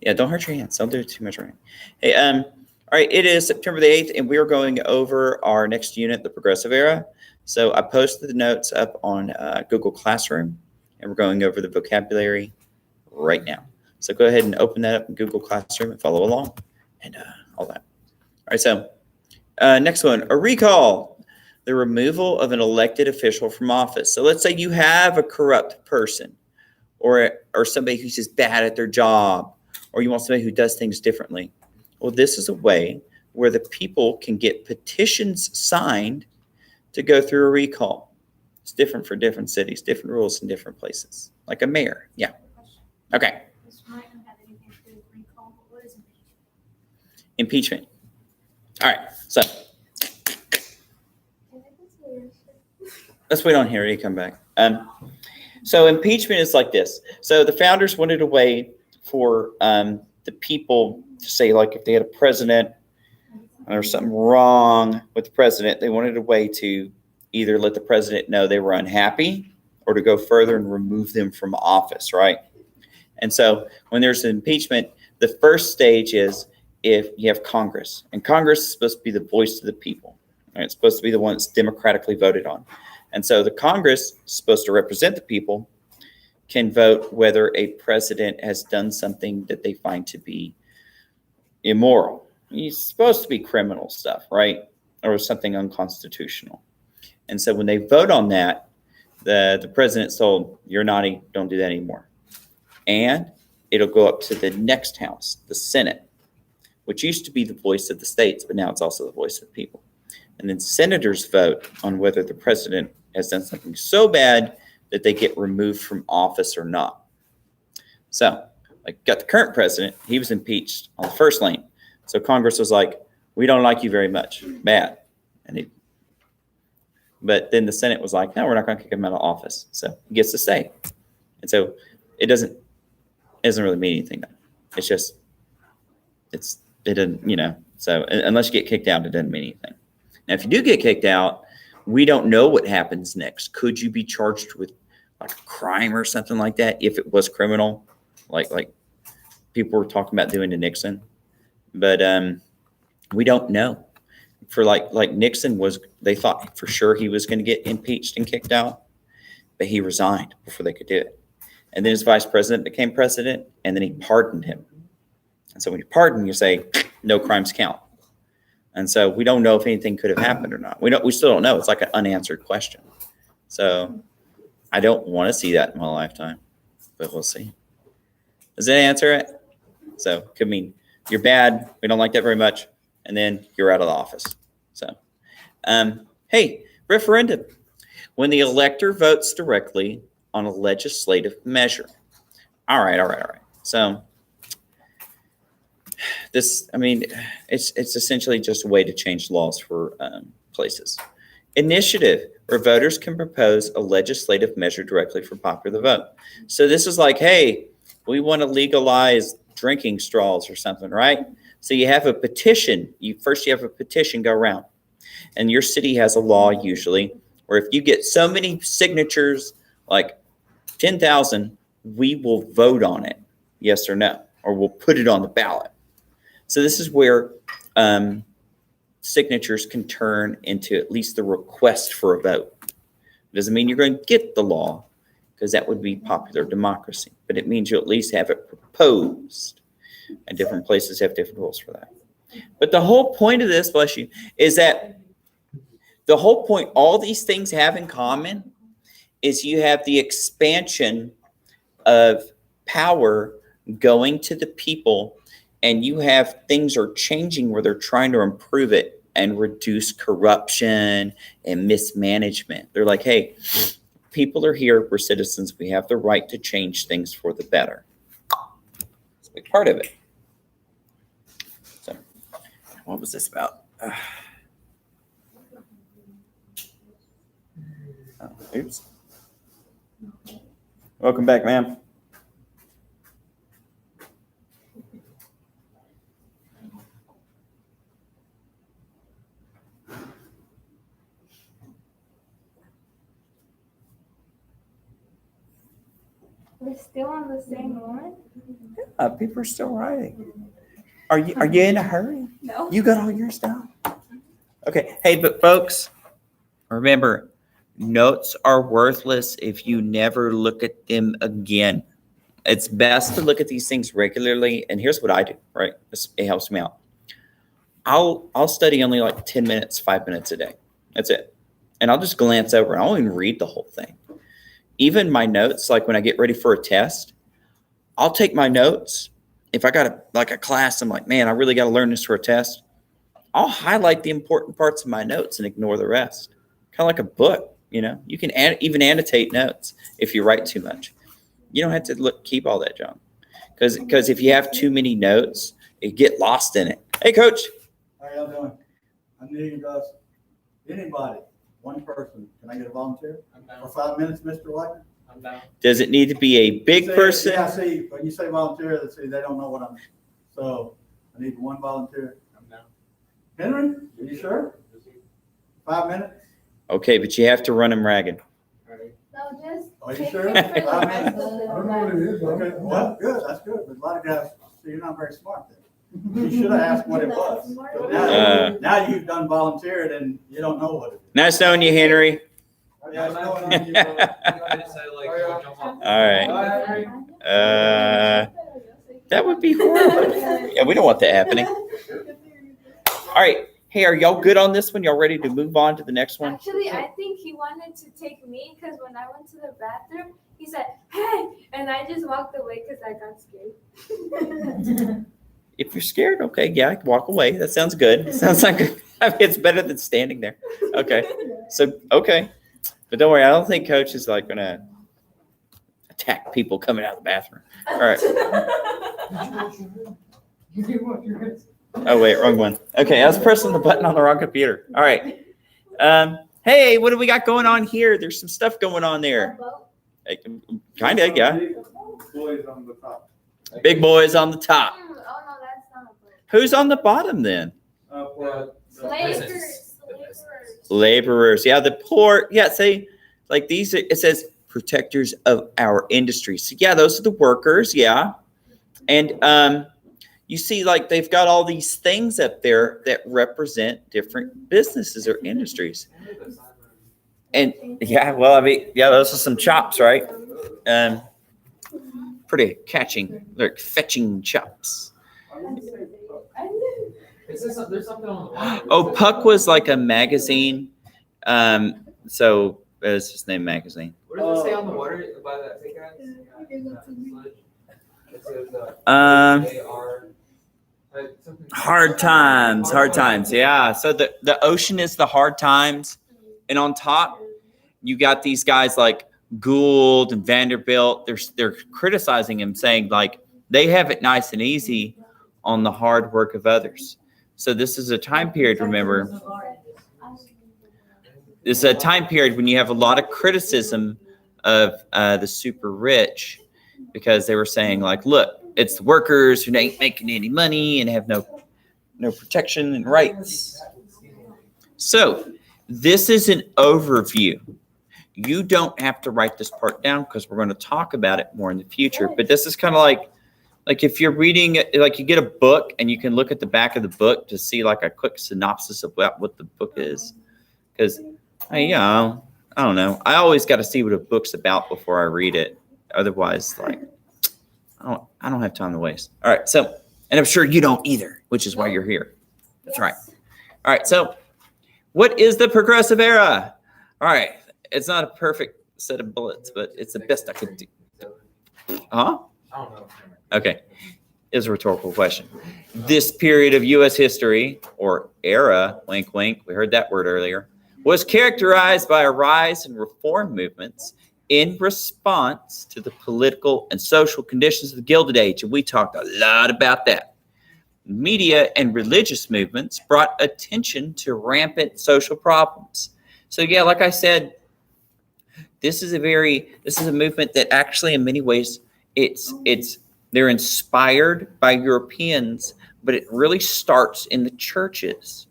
Yeah, don't hurt your hands. Don't do too much running. Hey, all right, it is September the 8th, and we are going over our next unit, the Progressive Era. So I posted the notes up on Google Classroom, and we're going over the vocabulary right now. So go ahead and open that up in Google Classroom and follow along and all that. All right, so next one, a recall, the removal of an elected official from office. So let's say you have a corrupt person or somebody who's just bad at their job, or you want somebody who does things differently. Well, this is a way where the people can get petitions signed to go through a recall. It's different for different cities, different rules in different places, like a mayor. Yeah. Okay. This might not have anything to do with recall, but what is Impeachment. All right. So let's wait on Harry to come back. So impeachment is like this. So the founders wanted a way for the people to say, like, if they had a president and there was something wrong with the president, they wanted a way to either let the president know they were unhappy or to go further and remove them from office, right? And so when there's an impeachment, the first stage is if you have Congress. And Congress is supposed to be the voice of the people. Right? It's supposed to be the one that's democratically voted on. And so the Congress is supposed to represent the people, can vote whether a president has done something that they find to be immoral. It's supposed to be criminal stuff, right? Or something unconstitutional. And so when they vote on that, the president's told, you're naughty, don't do that anymore. And it'll go up to the next house, the Senate, which used to be the voice of the states, but now it's also the voice of the people. And then senators vote on whether the president has done something so bad that they get removed from office or not. So, like, got the current president, he was impeached on the first lane. So Congress was like, we don't like you very much, bad. But then the Senate was like, no, we're not going to kick him out of office. So he gets to stay. And so it doesn't really mean anything. It's just, it doesn't, so unless you get kicked out, it doesn't mean anything. Now, if you do get kicked out, we don't know what happens next. Could you be charged with like a crime or something like that if it was criminal, like people were talking about doing to Nixon? But we don't know. For like Nixon they thought for sure he was going to get impeached and kicked out, but he resigned before they could do it. And then his vice president became president, and then he pardoned him. And so when you pardon, you say no crimes count. And so we don't know if anything could have happened or not. We still don't know. It's like an unanswered question. So I don't want to see that in my lifetime, but we'll see. Does that answer it? So it could mean you're bad, we don't like that very much, and then you're out of the office. So, hey, referendum. When the elector votes directly on a legislative measure. All right. So this, it's essentially just a way to change laws for places. Initiative, where voters can propose a legislative measure directly for popular vote. So this is like, hey, we want to legalize drinking straws or something, right? So you have a petition. First you have a petition go around. And your city has a law usually where if you get so many signatures, like 10,000, we will vote on it, yes or no, or we'll put it on the ballot. So this is where signatures can turn into at least the request for a vote. It doesn't mean you're going to get the law, because that would be popular democracy, but it means you at least have it proposed. And different places have different rules for that. But the whole point of this, bless you, is that the whole point all these things have in common is you have the expansion of power going to the people, and you have things are changing where they're trying to improve it and reduce corruption and mismanagement. They're like, hey, people are here, we're citizens, we have the right to change things for the better. It's a big part of it. So what was this about? Oops. Welcome back, ma'am. We're still on the same one? People are still writing. Are you in a hurry? No. You got all your stuff? Okay. Hey, but folks, remember, notes are worthless if you never look at them again. It's best to look at these things regularly. And here's what I do, right? It helps me out. I'll study only like 10 minutes, 5 minutes a day. That's it. And I'll just glance over. I won't even read the whole thing. Even my notes, like when I get ready for a test, I'll take my notes. If I got a class, I'm like, man, I really got to learn this for a test. I'll highlight the important parts of my notes and ignore the rest. Kind of like a book, you know. You can even annotate notes if you write too much. You don't have to keep all that junk. Because if you have too many notes, you get lost in it. Hey, Coach. How y'all doing? I need anybody, one person. Can I get a volunteer for 5 minutes, Mr. White? I'm down. Does it need to be a big person? Yeah, see, when you say volunteer, they don't know what I'm. So I need one volunteer. I'm down. Henry, are you sure? 5 minutes? Okay, but you have to run them ragged. Alright. No, just. Are you take sure? it for the 5 rest minutes? of the- I don't know what it is. Okay, well, good, that's good. But a lot of guys, so you're not very smart then. You should have asked what it was. But now you've done volunteered and you don't know what it is. Nice knowing you, Henry. Yeah, it's going on. You want me to say, like, jump on? All right. That would be horrible. Yeah, we don't want that happening. All right. Hey, are y'all good on this one? Y'all ready to move on to the next one? Actually, I think he wanted to take me because when I went to the bathroom, he said, "Hey," and I just walked away because I got scared. If you're scared, okay, yeah, walk away. That sounds good. Sounds like I mean, it's better than standing there. Okay. So, okay. But don't worry, I don't think Coach is like going to attack people coming out of the bathroom. All right. Oh, wait, wrong one. Okay, I was pressing the button on the wrong computer. All right. Hey, what do we got going on here? There's some stuff going on there. Kind of, yeah. Boys on the top. Big boys on the top. Oh, no, that's not a boat. Who's on the bottom then? Laborers. Laborers. Yeah, the poor. Yeah, say like these, it says protectors of our industry. So yeah, those are the workers. Yeah. And you see like they've got all these things up there that represent different businesses or industries. And yeah, well, I mean, yeah, those are some chops, right? Pretty catching, like fetching chops. There's something on the wall. Oh, Puck was like a magazine. So it's his name magazine. What does it say on the water by that big guy? It says, they are something. Hard times. Yeah. So the ocean is the hard times. And on top, you got these guys like Gould and Vanderbilt. They're criticizing him, saying like they have it nice and easy on the hard work of others. So this is a time period, remember, it's a time period when you have a lot of criticism of the super rich, because they were saying like, look, it's the workers who ain't making any money and have no protection and rights. So this is an overview. You don't have to write this part down because we're going to talk about it more in the future. But this is kind of like if you're reading, like you get a book and you can look at the back of the book to see like a quick synopsis of what the book is. Because, I don't know. I always got to see what a book's about before I read it. Otherwise, like, I don't have time to waste. All right. So, and I'm sure you don't either, which is why you're here. That's right. All right. So what is the progressive era? All right. It's not a perfect set of bullets, but it's the best I could do. Huh? I don't know. Okay. It's a rhetorical question. This period of U.S. history, or era, wink, wink, we heard that word earlier, was characterized by a rise in reform movements in response to the political and social conditions of the Gilded Age. And we talked a lot about that. Media and religious movements brought attention to rampant social problems. So yeah, like I said, this is a movement that actually in many ways they're inspired by Europeans, but it really starts in the churches.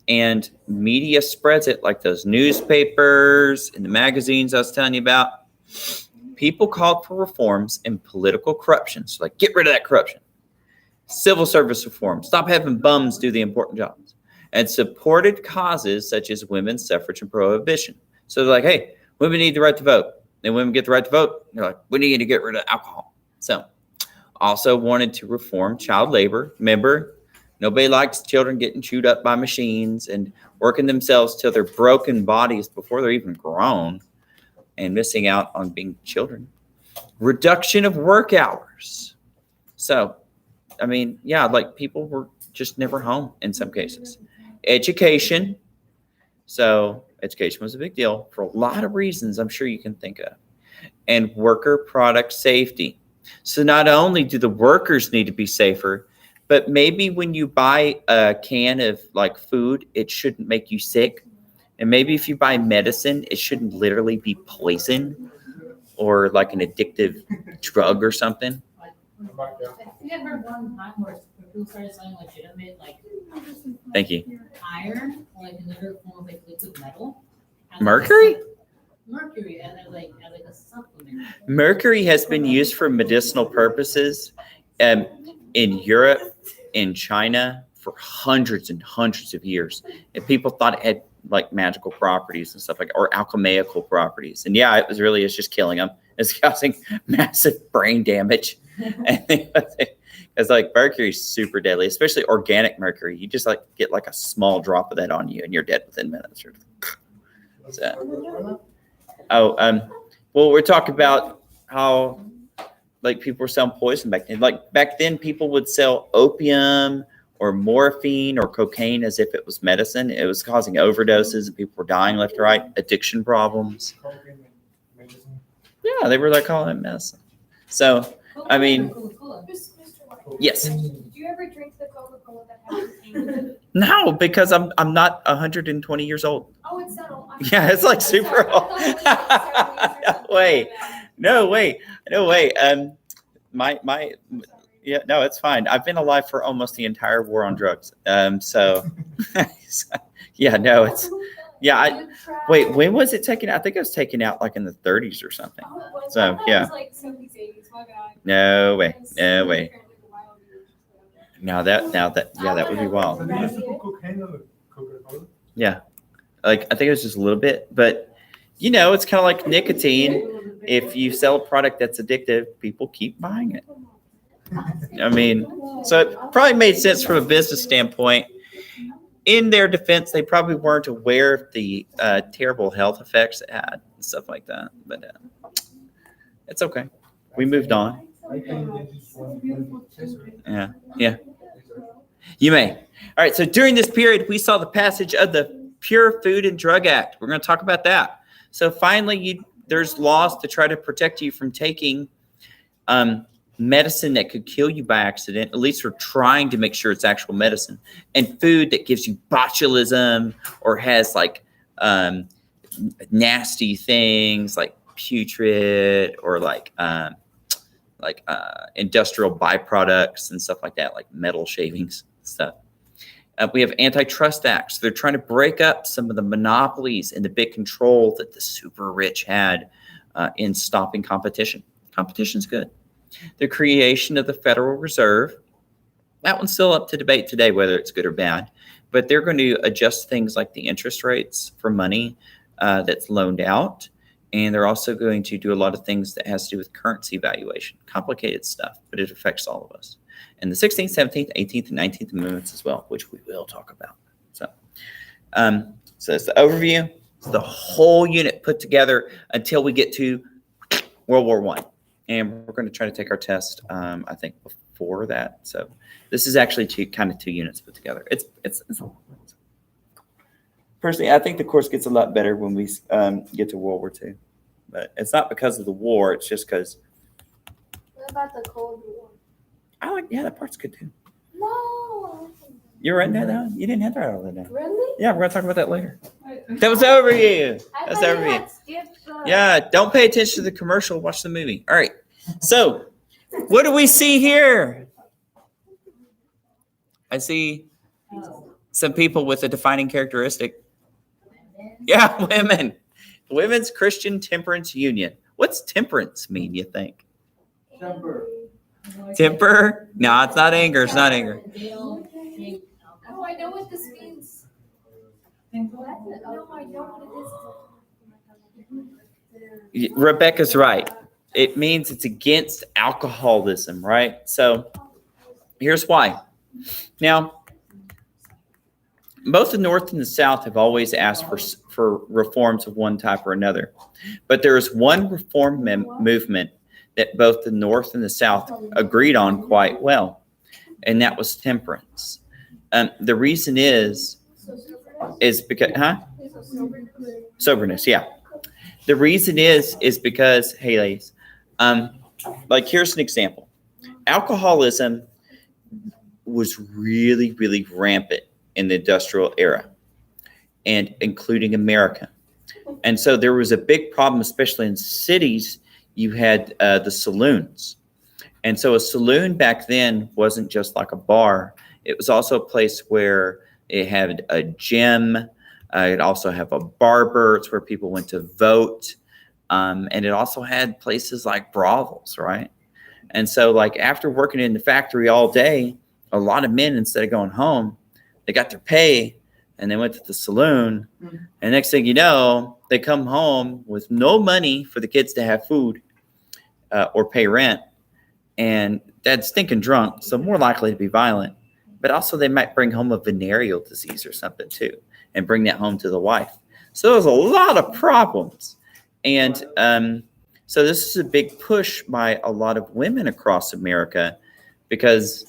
And media spreads it, like those newspapers and the magazines I was telling you about. People called for reforms in political corruption. So like, get rid of that corruption. Civil service reform. Stop having bums do the important jobs. And supported causes such as women's suffrage and prohibition. So they're like, hey, women need the right to vote. And women get the right to vote. They're like, we need to get rid of alcohol. So also wanted to reform child labor. Remember, nobody likes children getting chewed up by machines and working themselves till they're broken bodies before they're even grown and missing out on being children. Reduction of work hours. So, I mean, yeah, like people were just never home in some cases. Education. So education was a big deal for a lot of reasons I'm sure you can think of. And worker product safety. So not only do the workers need to be safer, but maybe when you buy a can of like food, it shouldn't make you sick. And maybe if you buy medicine, it shouldn't literally be poison or like an addictive drug or something. I think I heard one time where people started selling legitimate, like, Thank you. iron, or like another form of like liquid metal. Mercury? Mercury, as like a supplement. Mercury has been used for medicinal purposes in Europe, in China for hundreds and hundreds of years. And people thought it had like magical properties and stuff like, or alchemical properties. And yeah, it's just killing them. It's causing massive brain damage. And it's like mercury's super deadly, especially organic mercury. You just like get like a small drop of that on you and you're dead within minutes. So, well, we're talking about how like people were selling poison back then. Like back then, people would sell opium or morphine or cocaine as if it was medicine. It was causing overdoses and people were dying left and right. Addiction problems. Yeah, they were like calling it medicine. So, I mean, Coca-Cola. Mr. White, yes. do you ever drink the Coca-Cola that has cocaine in it? No, because I'm not 120 years old. Oh, it's not old. Yeah, it's like super old. No way. Yeah, no, it's fine. I've been alive for almost the entire war on drugs. So yeah, no, it's wait, when was it taken out? I think it was taken out like in the 30s or something. So, yeah. Like 70s, 80s, my God. No way. Now that yeah, that would be wild. So they used to put cocaine on the Coca-Cola? Yeah. Like I think it was just a little bit, but you know, it's kind of like nicotine. If you sell a product that's addictive, people keep buying it. I mean, so it probably made sense from a business standpoint. In their defense, they probably weren't aware of the terrible health effects it had and stuff like that. But it's okay. We moved on. I think they just want to Yeah. You may. All right. So during this period, we saw the passage of the Pure Food and Drug Act. We're going to talk about that. So finally, there's laws to try to protect you from taking medicine that could kill you by accident. At least we're trying to make sure it's actual medicine, and food that gives you botulism or has like nasty things like putrid or like industrial byproducts and stuff like that, like metal shavings stuff. We have antitrust acts. They're trying to break up some of the monopolies and the big control that the super rich had in stopping competition. Competition's good. The creation of the Federal Reserve. That one's still up to debate today, whether it's good or bad. But they're going to adjust things like the interest rates for money that's loaned out. And they're also going to do a lot of things that has to do with currency valuation. Complicated stuff, but it affects all of us. And the 16th, 17th, 18th, and 19th Amendments as well, which we will talk about. So that's the overview. It's the whole unit put together until we get to World War I. And we're going to try to take our test, I think, before that. So this is actually two units put together. It's personally, I think the course gets a lot better when we get to World War II. But it's not because of the war. It's just because What about the Cold War? that part's good too. No. You're writing that down? You didn't have to write all that down. Really? Yeah, we're going to talk about that later. That was the overview. I That's thought you overview. had skipped the. Yeah, don't pay attention to the commercial. Watch the movie. All right. So, what do we see here? I see some people with a defining characteristic. Yeah, women. Women's Christian Temperance Union. What's temperance mean, you think? Temper. Temper? No, it's not anger. It's not anger. They don't drink alcohol. Oh, I know what this means. No, I know what it is. Rebecca's right. It means it's against alcoholism, right? So here's why. Now, both the North and the South have always asked for reforms of one type or another. But there is one reform movement that both the North and the South agreed on quite well, and that was temperance. The reason is because, soberness, yeah. The reason is because, hey, ladies, like here's an example. Alcoholism was really, really rampant in the industrial era, and including America. And so there was a big problem, especially in cities. You had the saloons. And so a saloon back then wasn't just like a bar. It was also a place where it had a gym. It also have a barber. It's where people went to vote. And it also had places like brothels, right? And so like after working in the factory all day, a lot of men, instead of going home, they got their pay and they went to the saloon. And next thing you know, they come home with no money for the kids to have food or pay rent. And dad's stinking drunk, so more likely to be violent. But also they might bring home a venereal disease or something too and bring that home to the wife. So there's a lot of problems. And so this is a big push by a lot of women across America because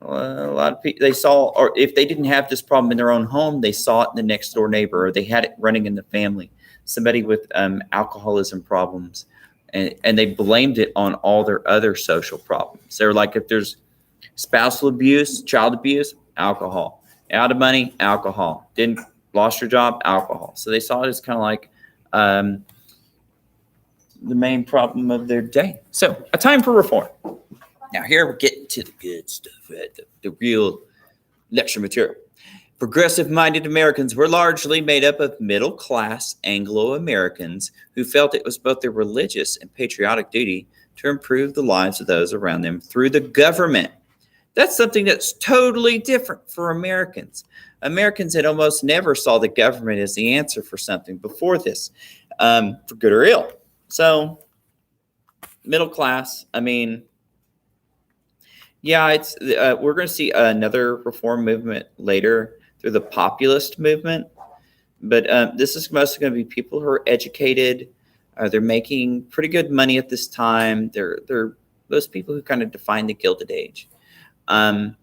a lot of people, they saw, or if they didn't have this problem in their own home, they saw it in the next door neighbor, or they had it running in the family, somebody with alcoholism problems, and they blamed it on all their other social problems. They're like, if there's spousal abuse, child abuse, alcohol, out of money, alcohol, lost your job, alcohol. So they saw it as kind of like the main problem of their day. So a time for reform. Now here we're getting to the good stuff, right? The real lecture material. Progressive-minded Americans were largely made up of middle-class Anglo-Americans who felt it was both their religious and patriotic duty to improve the lives of those around them through the government. That's something that's totally different for Americans. Americans had almost never saw the government as the answer for something before this, for good or ill. So middle class, I mean, yeah, it's we're going to see another reform movement later through the populist movement, but this is mostly going to be people who are educated. They're making pretty good money at this time. They're those people who kind of define the Gilded Age, and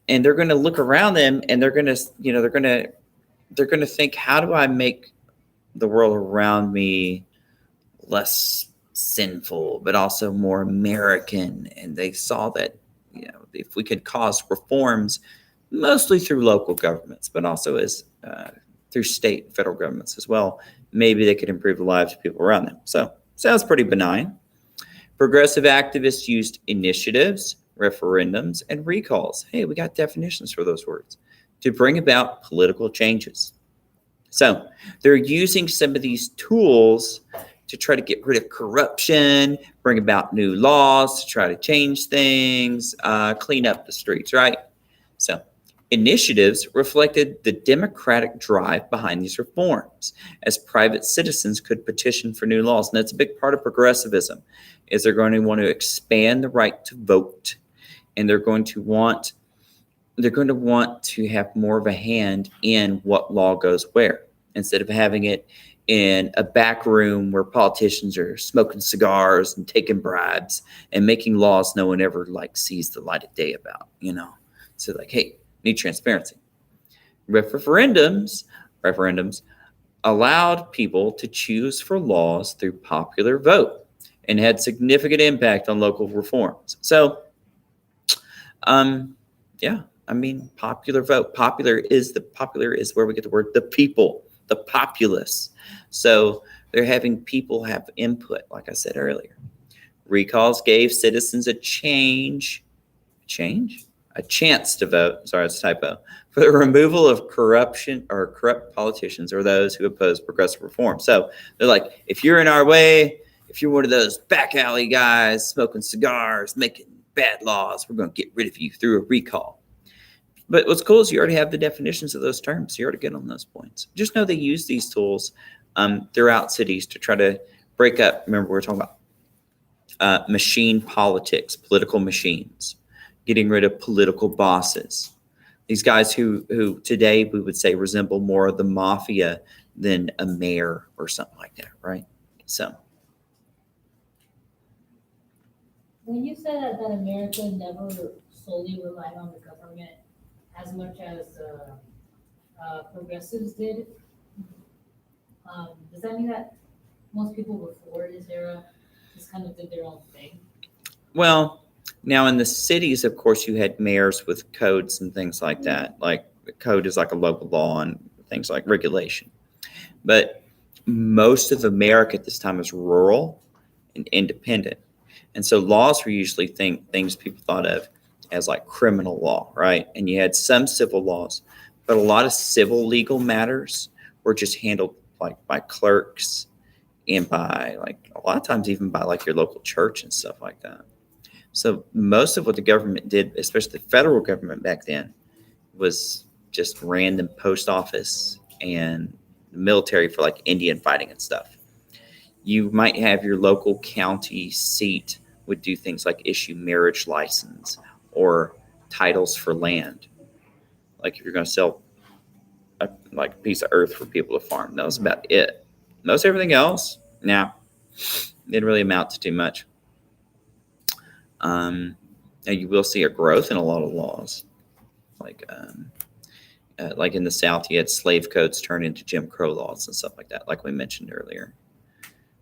they're going to look around them and they're going to think, how do I make the world around me less sinful, but also more American? And they saw that, if we could cause reforms, mostly through local governments, but also as through state and federal governments as well, maybe they could improve the lives of people around them. So sounds pretty benign. Progressive activists used initiatives, referendums, and recalls. Hey, we got definitions for those words to bring about political changes. So they're using some of these tools to try to get rid of corruption, bring about new laws, to try to change things, clean up the streets, right? So initiatives reflected the democratic drive behind these reforms, as private citizens could petition for new laws. And that's a big part of progressivism, is they're going to want to expand the right to vote, and they're going to want to have more of a hand in what law goes where, instead of having it in a back room where politicians are smoking cigars and taking bribes and making laws no one ever sees the light of day about, So hey, need transparency. Referendums allowed people to choose for laws through popular vote and had significant impact on local reforms. So, popular vote. Popular is where we get the word the people, the populace. So they're having people have input, like I said earlier. Recalls gave citizens a chance a chance to vote. Sorry, it's a typo. For the removal of corruption or corrupt politicians or those who oppose progressive reform. So they're like, if you're in our way, if you're one of those back alley guys smoking cigars, making bad laws, we're going to get rid of you through a recall. But what's cool is you already have the definitions of those terms. You already get on those points. Just know they use these tools throughout cities to try to break up. Remember, we're talking about machine politics, political machines, getting rid of political bosses. These guys who today we would say resemble more of the mafia than a mayor or something like that, right? So. When you said that America never solely relied on the government as much as progressives did, does that mean that most people before this era just kind of did their own thing? Well, now in the cities, of course, you had mayors with codes and things like that. Like the code is like a local law and things like regulation. But most of America at this time was rural and independent. And so laws were usually things people thought of as like criminal law, right? And you had some civil laws, but a lot of civil legal matters were just handled like by clerks and by like a lot of times even by like your local church and stuff like that. So most of what the government did, especially the federal government back then, was just random post office and military for like Indian fighting and stuff. You might have your local county seat would do things like issue marriage license or titles for land. Like if you're going to sell a piece of earth for people to farm, that was about it. Most everything else, didn't really amount to too much. Now you will see a growth in a lot of laws, like in the South, you had slave codes turn into Jim Crow laws and stuff like that, like we mentioned earlier.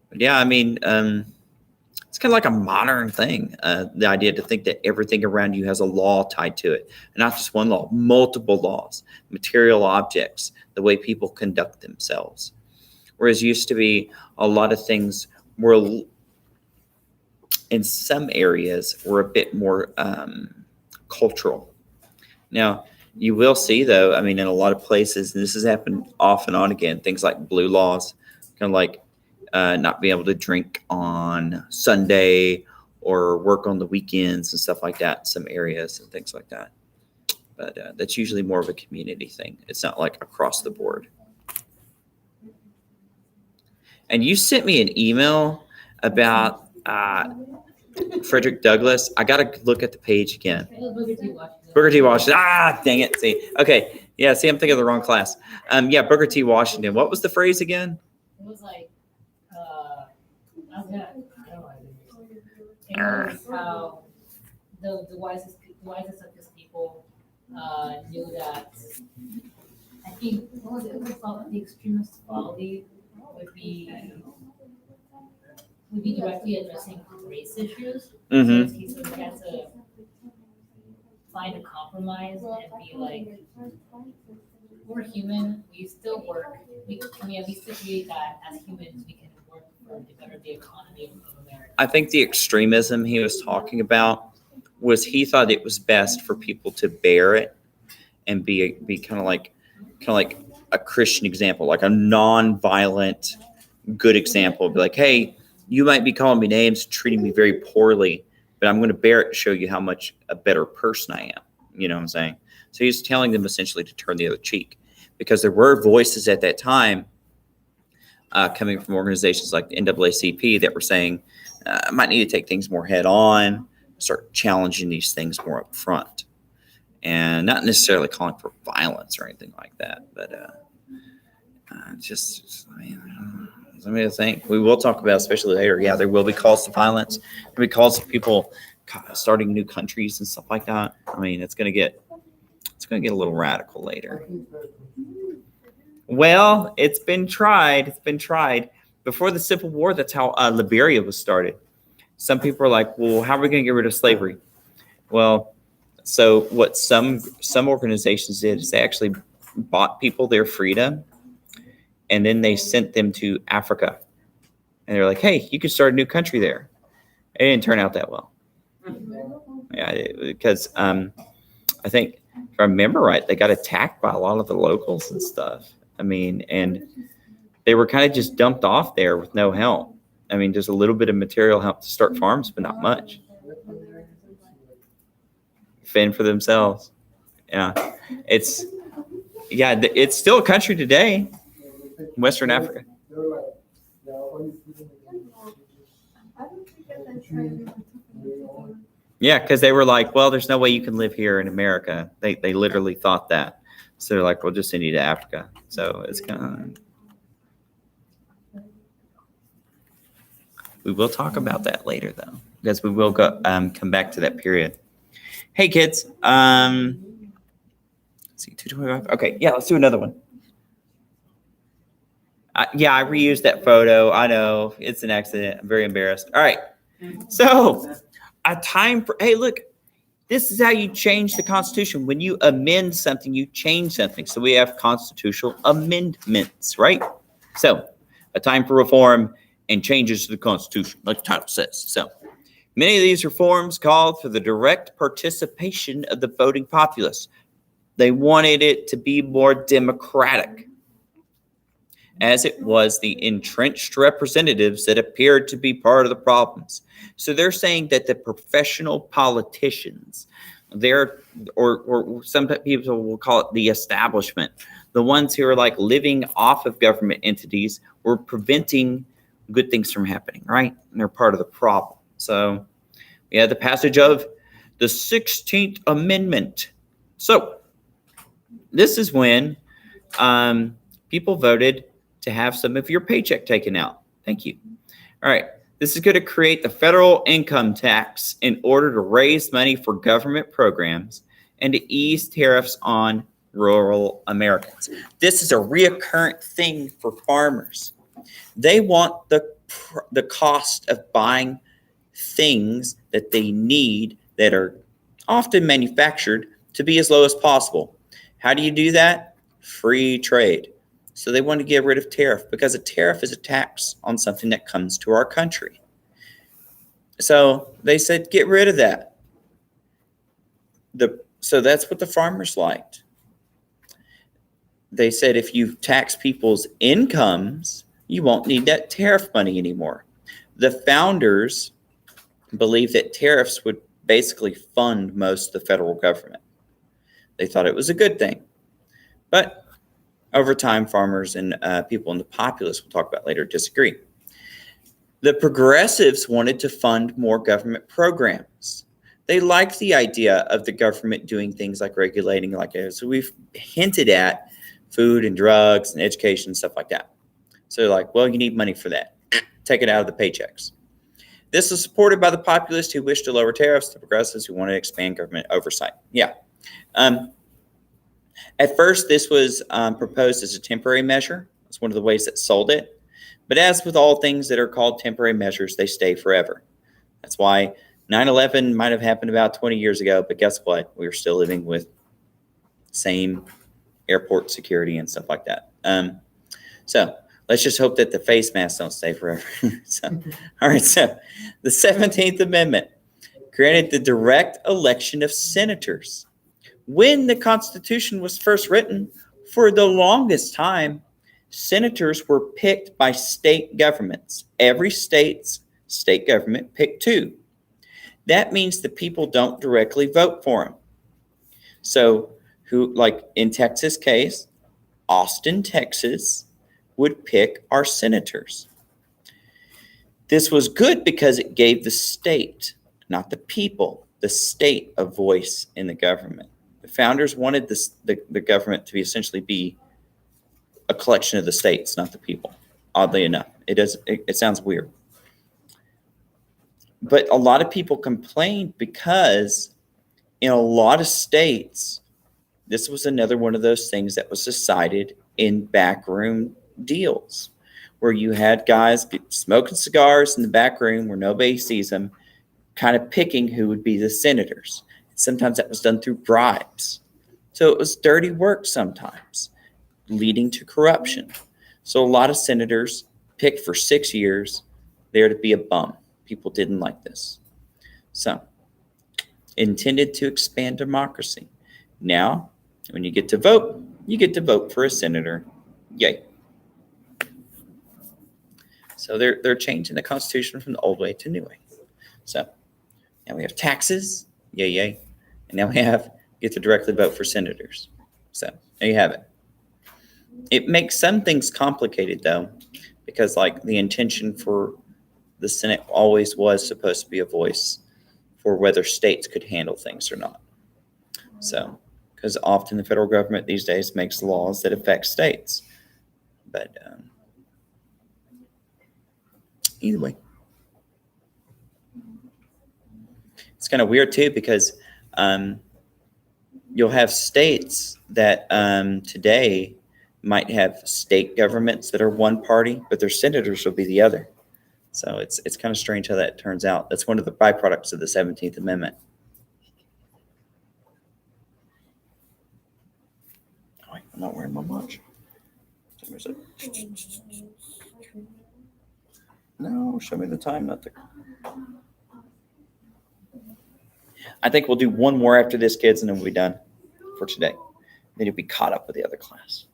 But yeah, I mean, it's kind of like a modern thing. The idea to think that everything around you has a law tied to it, and not just one law, multiple laws, material objects, the way people conduct themselves. Whereas used to be a lot of things were, in some areas, were a bit more cultural. Now, you will see, though, I mean, in a lot of places, and this has happened off and on again, things like blue laws, kind of like not being able to drink on Sunday or work on the weekends and stuff like that in some areas and things like that. But that's usually more of a community thing. It's not like across the board. And you sent me an email about Frederick Douglass. I got to look at the page again. It was Booker T. Washington. Booker T. Washington. Dang it. See. Okay. Yeah, see, I'm thinking of the wrong class. Booker T. Washington. What was the phrase again? It was like, I don't know. It was how the wisest of his people knew that. I think what was it? It was called the extremist quality would be directly addressing race issues. So in this case, we had to find a compromise and be like, we're human, we still work. Can we at least agree that as humans we can work for the better the economy of America? I think the extremism he was talking about was he thought it was best for people to bear it and be kind of like a Christian example, like a non-violent, good example. Be like, hey, you might be calling me names, treating me very poorly, but I'm going to bear it to show you how much a better person I am. You know what I'm saying? So he's telling them essentially to turn the other cheek, because there were voices at that time coming from organizations like the NAACP that were saying, I might need to take things more head on, start challenging these things more up front, and not necessarily calling for violence or anything like that. But something to think. We will talk about, especially later. Yeah, there will be calls to violence. There will be calls to people starting new countries and stuff like that. I mean, it's going to get a little radical later. Well, it's been tried. Before the Civil War, that's how Liberia was started. Some people are like, well, how are we going to get rid of slavery? Well, so what some organizations did is they actually bought people their freedom, and then they sent them to Africa. And they're like, hey, you can start a new country there. It didn't turn out that well. Yeah, because I think if I remember right, they got attacked by a lot of the locals and stuff. I mean, and they were kind of just dumped off there with no help. I mean, just a little bit of material help to start farms, but not much. Fend for themselves. Yeah, it's still a country today, Western Africa. Yeah, because they were like, well, there's no way you can live here in America. They literally thought that. So they're like, we'll just send you to Africa. So it's kind of. We will talk about that later, though, because we will go come back to that period. Hey, kids. Let's see, 225. Okay, yeah, let's do another one. Yeah, I reused that photo. I know it's an accident. I'm very embarrassed. All right. So, a time for, hey, look, this is how you change the Constitution. When you amend something, you change something. So, we have constitutional amendments, right? So, a time for reform and changes to the Constitution, like the title says. So, many of these reforms called for the direct participation of the voting populace. They wanted it to be more democratic, as it was the entrenched representatives that appeared to be part of the problems. So they're saying that the professional politicians, or some people will call it the establishment, the ones who are like living off of government entities, were preventing good things from happening, right? And they're part of the problem. So we had the passage of the 16th Amendment. So this is when people voted to have some of your paycheck taken out. Thank you. All right. This is going to create the federal income tax in order to raise money for government programs and to ease tariffs on rural Americans. This is a reoccurrent thing for farmers. They want the cost of buying things that they need that are often manufactured to be as low as possible. How do you do that? Free trade. So they want to get rid of tariff because a tariff is a tax on something that comes to our country. So they said, get rid of that. So that's what the farmers liked. They said, if you tax people's incomes, you won't need that tariff money anymore. The founders believed that tariffs would basically fund most of the federal government. They thought it was a good thing. But over time, farmers and people in the populace, we'll talk about later, disagree. The progressives wanted to fund more government programs. They liked the idea of the government doing things like regulating, so we've hinted at food and drugs and education and stuff like that. So they're like, well, you need money for that. Take it out of the paychecks. This was supported by the populists who wished to lower tariffs, the progressives who wanted to expand government oversight. Yeah. At first, this was proposed as a temporary measure. It's one of the ways that sold it. But as with all things that are called temporary measures, they stay forever. That's why 9/11 might have happened about 20 years ago, but guess what? We're still living with same airport security and stuff like that. So let's just hope that the face masks don't stay forever. All right, so the 17th Amendment granted the direct election of senators. When the Constitution was first written, for the longest time, senators were picked by state governments. Every state's state government picked two. That means the people don't directly vote for them. So, like in Texas case, Austin, Texas, would pick our senators. This was good because it gave the state, not the people, the state a voice in the government. The founders wanted the government to essentially be a collection of the states, not the people. Oddly enough, it sounds weird. But a lot of people complained because in a lot of states, this was another one of those things that was decided in backroom deals, where you had guys smoking cigars in the back room where nobody sees them, kind of picking who would be the senators. Sometimes that was done through bribes. So it was dirty work sometimes, leading to corruption. So a lot of senators picked for 6 years there to be a bum. People didn't like this. So, intended to expand democracy. Now, when you get to vote for a senator. Yay. So they're changing the Constitution from the old way to new way. So now we have taxes, yay, yay. And now we get to directly vote for senators. So there you have it. It makes some things complicated though, because like the intention for the Senate always was supposed to be a voice for whether states could handle things or not. So, because often the federal government these days makes laws that affect states. But either way. It's kind of weird too, because you'll have states that today might have state governments that are one party, but their senators will be the other. So it's kind of strange how that turns out. That's one of the byproducts of the 17th Amendment. Oh, wait, I'm not wearing my watch. No, show me the time, not the. I think we'll do one more after this, kids, and then we'll be done for today. Then you'll be caught up with the other class.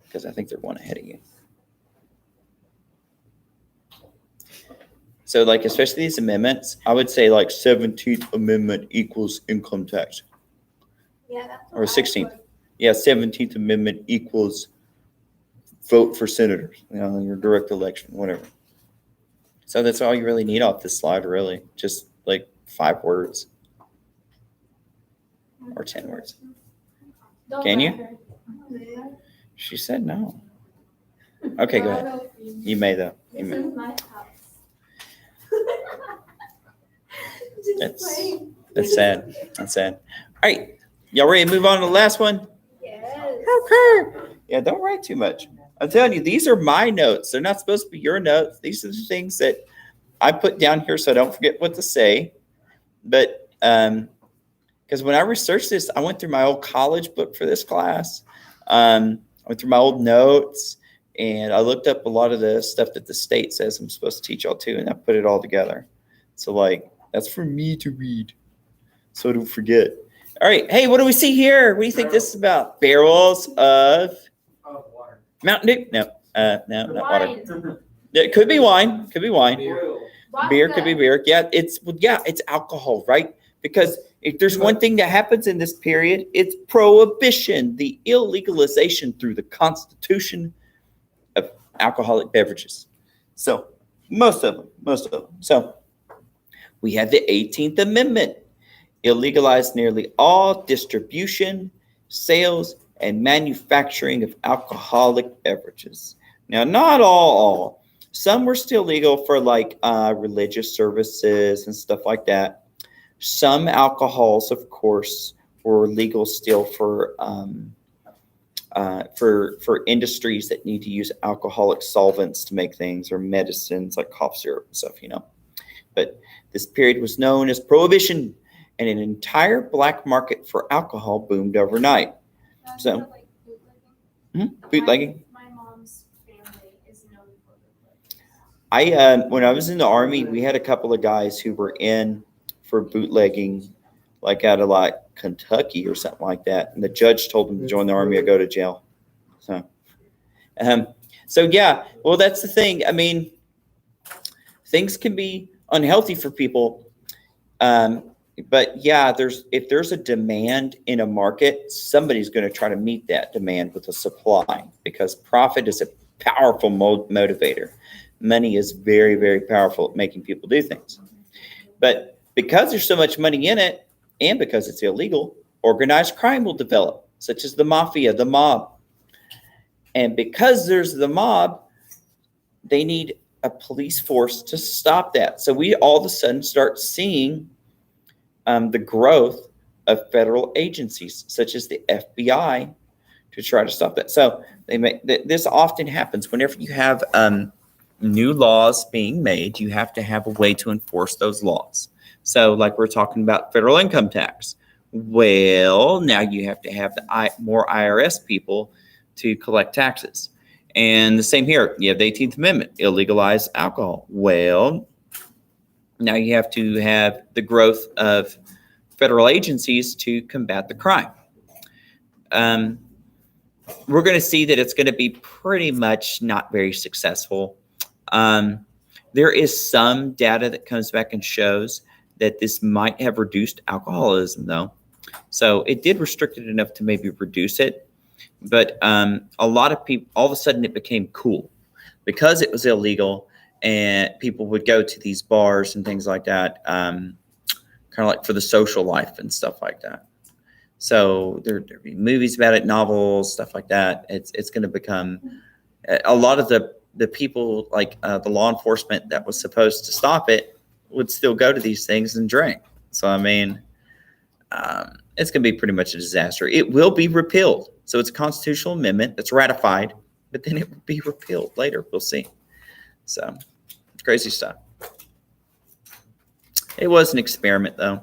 Because I think they're one ahead of you. So, like, especially these amendments, I would say, like, 17th Amendment equals income tax. Yeah, that's Or what I 16th. put. Yeah, 17th Amendment equals vote for senators, you know, your direct election, whatever. So that's all you really need off this slide, really. Just, like, 5 words. Or 10 words. Don't Can you? let her. She said no. Okay, go ahead. You may, though. You This may. is my house. Just That's- playing. That's sad. That's sad. All right. Y'all ready to move on to the last one? Yes. Okay. Yeah, don't write too much. I'm telling you, these are my notes. They're not supposed to be your notes. These are the things that I put down here so I don't forget what to say. But because when I researched this, I went through my old college book for this class. I went through my old notes, and I looked up a lot of the stuff that the state says I'm supposed to teach y'all too, and I put it all together. So, like, that's for me to read, so I don't forget. All right. Hey, what do we see here? What do you think this is about? Barrels of Oh, water. Mountain Dew? No, no, not water. Wine. It could be wine. Could be wine. Oil. Beer could be Vodka. beer. Yeah, it's alcohol, right? Because if there's one thing that happens in this period, it's prohibition, the illegalization through the Constitution of alcoholic beverages. So most of them. So we have the 18th Amendment. Illegalized nearly all distribution, sales, and manufacturing of alcoholic beverages. Now, not all. Some were still legal for like religious services and stuff like that. Some alcohols, of course, were legal still for industries that need to use alcoholic solvents to make things, or medicines like cough syrup and stuff, you know. But this period was known as Prohibition, and an entire black market for alcohol boomed overnight. That's So- not like bootlegging. Bootlegging. My mom's family is known for bootlegging. When I was in the Army, we had a couple of guys who were in for bootlegging, like out of like Kentucky or something like that. And the judge told them to join the Army or go to jail. So yeah, well, that's the thing. I mean, things can be unhealthy for people. But yeah, if there's a demand in a market, somebody's going to try to meet that demand with a supply, because profit is a powerful motivator. Money is very, very powerful at making people do things. But because there's so much money in it, and because it's illegal, organized crime will develop, such as the mafia, the mob. And because there's the mob, they need a police force to stop that. So we all of a sudden start seeing the growth of federal agencies, such as the FBI, to try to stop that. So this often happens whenever you have new laws being made. You have to have a way to enforce those laws. So, like we're talking about federal income tax. Well, now you have to have more IRS people to collect taxes. And the same here. You have the 18th Amendment, illegalize alcohol. Well, now you have to have the growth of federal agencies to combat the crime. We're going to see that it's going to be pretty much not very successful. There is some data that comes back and shows that this might have reduced alcoholism, though. So it did restrict it enough to maybe reduce it. But a lot of people, all of a sudden, it became cool because it was illegal, and people would go to these bars and things like that, kind of like for the social life and stuff like that. So there'd be movies about it, novels, stuff like that. It's going to become a lot of the people, like the law enforcement that was supposed to stop it, would still go to these things and drink. So I mean, it's going to be pretty much a disaster. It will be repealed. So it's a constitutional amendment that's ratified, but then it will be repealed later. We'll see. So it's crazy stuff. It was an experiment, though.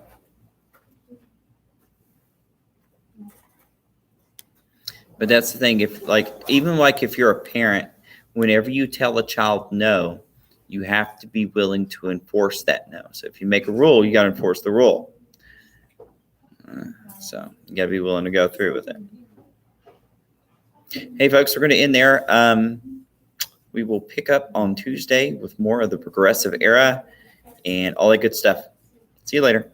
But that's the thing. If if you're a parent, whenever you tell a child no, you have to be willing to enforce that no. So if you make a rule, you got to enforce the rule. So you got to be willing to go through with it. Hey, folks, we're going to end there. We will pick up on Tuesday with more of the progressive era and all that good stuff. See you later.